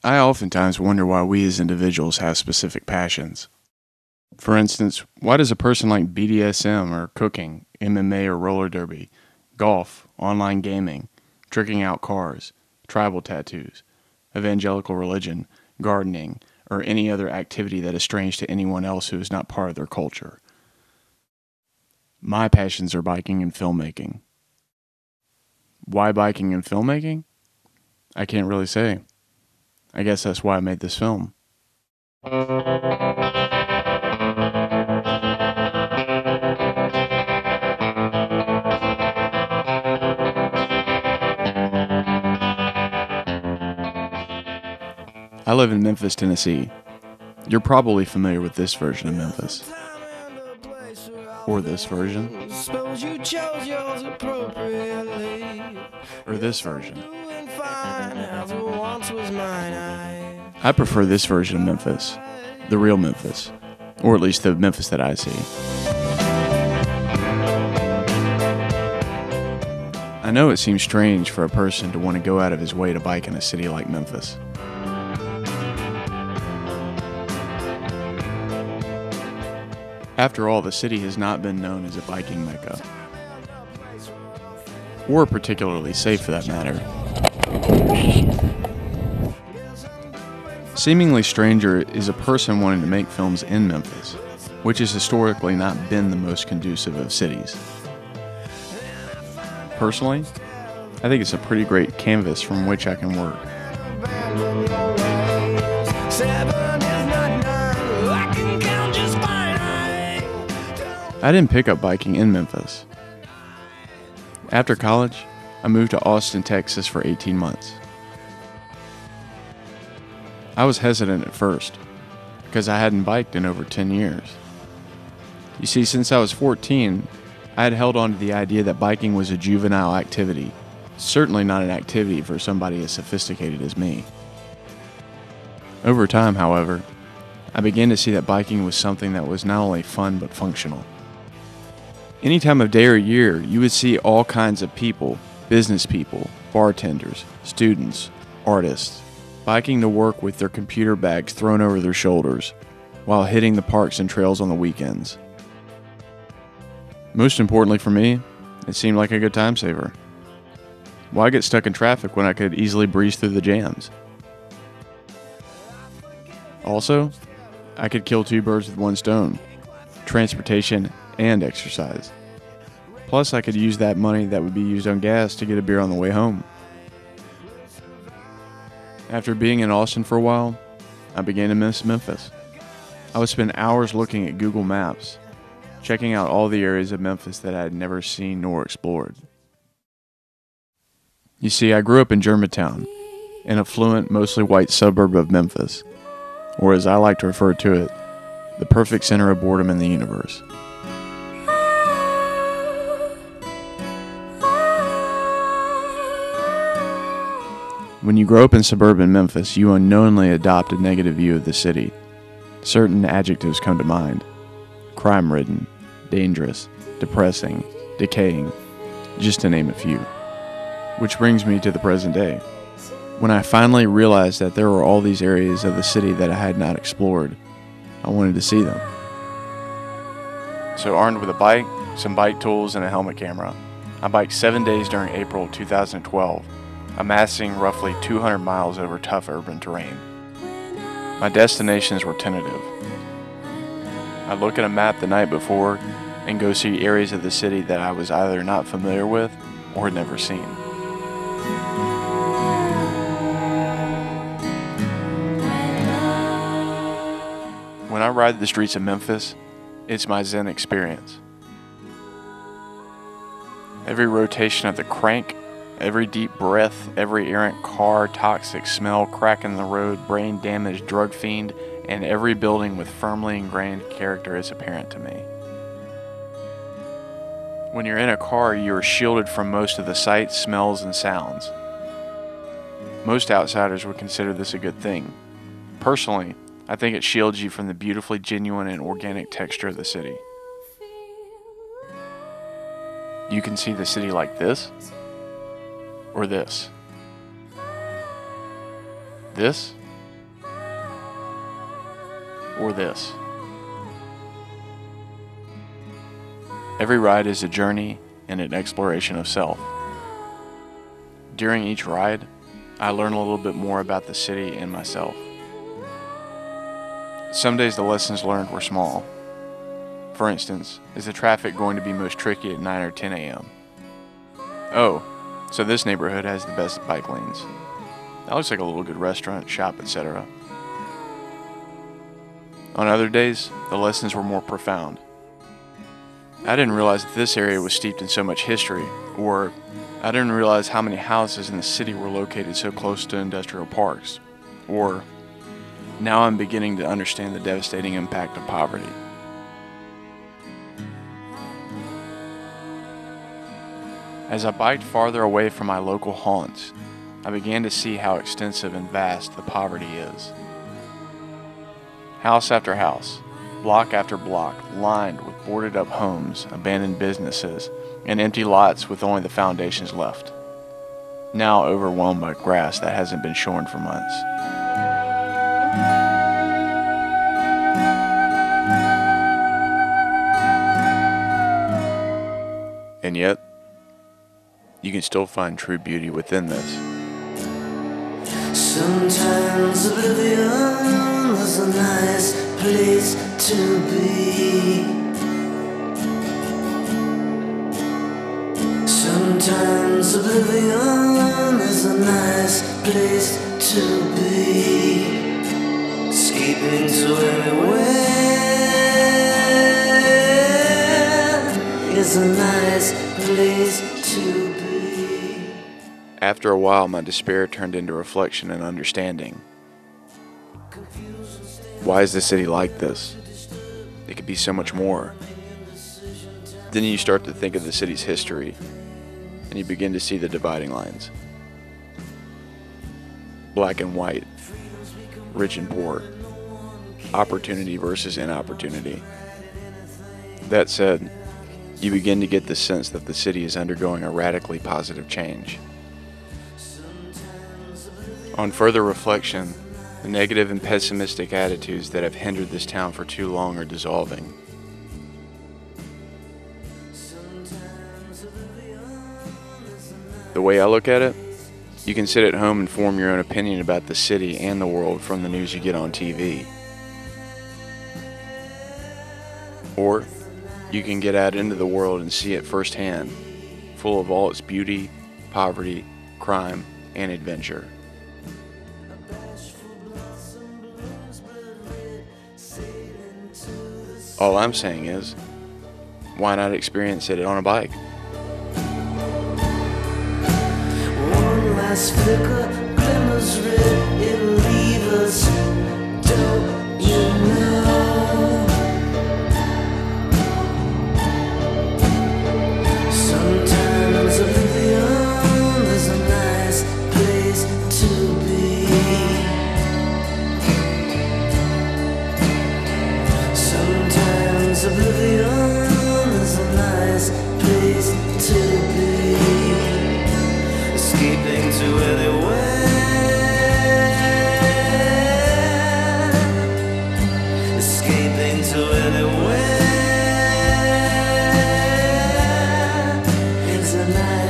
I oftentimes wonder why we as individuals have specific passions. For instance, why does a person like BDSM or cooking, MMA or roller derby, golf, online gaming, tricking out cars, tribal tattoos, evangelical religion, gardening, or any other activity that is strange to anyone else who is not part of their culture? My passions are biking and filmmaking. Why biking and filmmaking? I can't really say. I guess that's why I made this film. I live in Memphis, Tennessee. You're probably familiar with this version of Memphis. Or this version. Suppose you chose yours appropriately. Or this version. Doing fine as it once was mine. I prefer this version of Memphis. The real Memphis. Or at least the Memphis that I see. I know it seems strange for a person to want to go out of his way to bike in a city like Memphis. After all, the city has not been known as a biking mecca. Or particularly safe for that matter. Seemingly Stranger is a person wanting to make films in Memphis, which has historically not been the most conducive of cities. Personally, I think it's a pretty great canvas from which I can work. I didn't pick up biking in Memphis. After college, I moved to Austin, Texas for 18 months. I was hesitant at first, because I hadn't biked in over 10 years. You see, since I was 14, I had held on to the idea that biking was a juvenile activity, certainly not an activity for somebody as sophisticated as me. Over time, however, I began to see that biking was something that was not only fun but functional. Any time of day or year, you would see all kinds of people, business people, bartenders, students, artists, biking to work with their computer bags thrown over their shoulders, while hitting the parks and trails on the weekends. Most importantly for me, it seemed like a good time saver. Why get stuck in traffic when I could easily breeze through the jams? Also, I could kill two birds with one stone: transportation and exercise. Plus, I could use that money that would be used on gas to get a beer on the way home. After being in Austin for a while, I began to miss Memphis. I would spend hours looking at Google Maps, checking out all the areas of Memphis that I had never seen nor explored. You see, I grew up in Germantown, an affluent, mostly white suburb of Memphis, or as I like to refer to it, the perfect center of boredom in the universe. When you grow up in suburban Memphis, you unknowingly adopt a negative view of the city. Certain adjectives come to mind: crime-ridden, dangerous, depressing, decaying, just to name a few. Which brings me to the present day, when I finally realized that there were all these areas of the city that I had not explored. I wanted to see them. So armed with a bike, some bike tools, and a helmet camera, I biked 7 days during April 2012, amassing roughly 200 miles over tough urban terrain. My destinations were tentative. I'd look at a map the night before and go see areas of the city that I was either not familiar with or had never seen. When I ride the streets of Memphis, it's my Zen experience. Every rotation of the crank, every deep breath, every errant car, toxic smell, crack in the road, brain damage, drug fiend, and every building with firmly ingrained character is apparent to me. When you're in a car, you are shielded from most of the sights, smells, and sounds. Most outsiders would consider this a good thing. Personally, I think it shields you from the beautifully genuine and organic texture of the city. You can see the city like this, or this. This, or this. Every ride is a journey and an exploration of self. During each ride, I learn a little bit more about the city and myself. Some days the lessons learned were small. For instance, is the traffic going to be most tricky at 9 or 10 a.m.? Oh, so this neighborhood has the best bike lanes. That looks like a little good restaurant, shop, etc. On other days, the lessons were more profound. I didn't realize that this area was steeped in so much history, or I didn't realize how many houses in the city were located so close to industrial parks, or now I'm beginning to understand the devastating impact of poverty. As I biked farther away from my local haunts, I began to see how extensive and vast the poverty is. House after house, block after block, lined with boarded up homes, abandoned businesses, and empty lots with only the foundations left, now overwhelmed by grass that hasn't been shorn for months. And yet, you can still find true beauty within this. Sometimes oblivion is a nice place to be. Sometimes oblivion is a nice place to be. Escaping to anywhere is a nice place to be. After a while, my despair turned into reflection and understanding. Why is the city like this? It could be so much more. Then you start to think of the city's history, and you begin to see the dividing lines. Black and white, rich and poor, opportunity versus inopportunity. That said, you begin to get the sense that the city is undergoing a radically positive change. On further reflection, the negative and pessimistic attitudes that have hindered this town for too long are dissolving. The way I look at it, you can sit at home and form your own opinion about the city and the world from the news you get on TV. Or you can get out into the world and see it firsthand, full of all its beauty, poverty, crime, and adventure. All I'm saying is, why not experience it on a bike? One last flicker, glimmers red, it'll leave us, don't you know? Sometimes oblivion is a nice place to be. Sometimes oblivion is a nice place to be. Escaping to anywhere. Escaping to anywhere. It's a nice